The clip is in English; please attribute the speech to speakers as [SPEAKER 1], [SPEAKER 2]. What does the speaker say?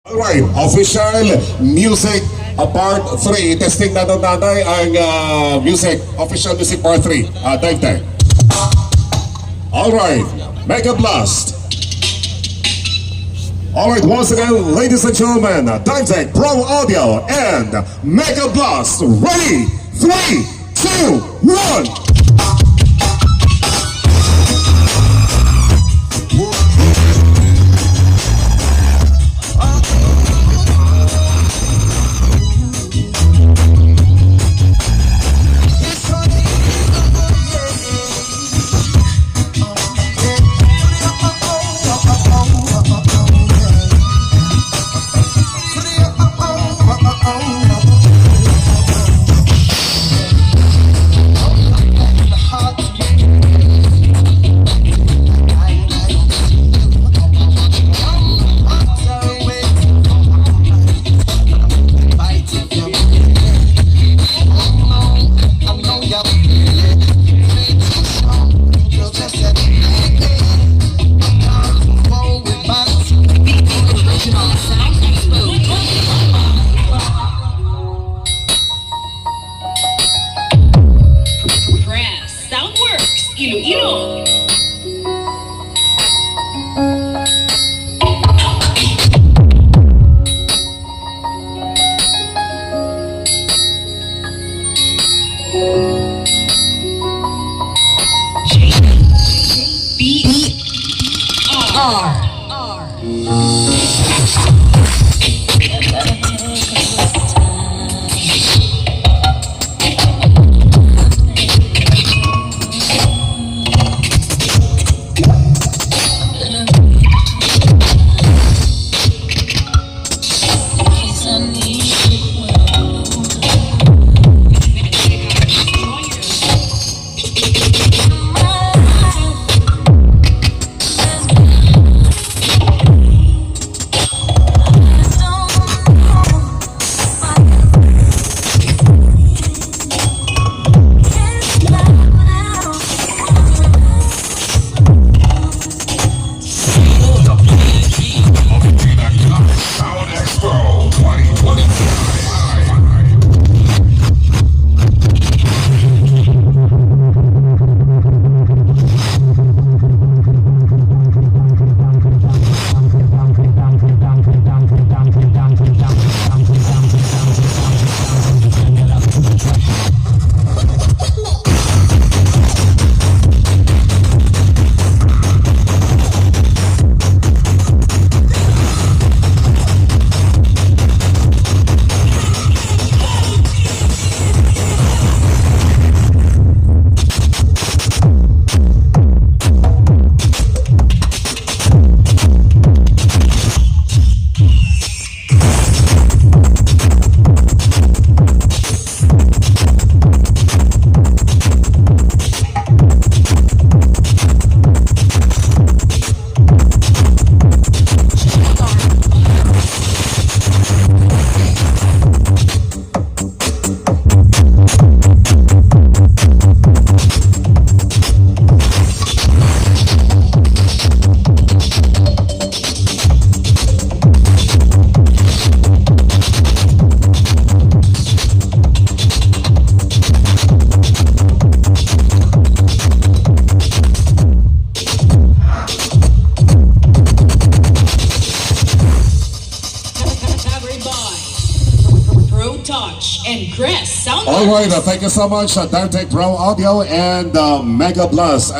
[SPEAKER 1] Alright, official music part 3. Testing na nung nanay ang official music part 3. Dinagyang. Alright, Mega Blast. Alright, once again, ladies and gentlemen, Dinagyang Pro Audio and Mega Blast. Ready? 3, 2, 1.
[SPEAKER 2] Iloilo. B-R.
[SPEAKER 1] Expo 2025.
[SPEAKER 2] Touch and Chris Sound.
[SPEAKER 1] All right, thank you so much, Dinagyang Pro Audio and Mega Blast.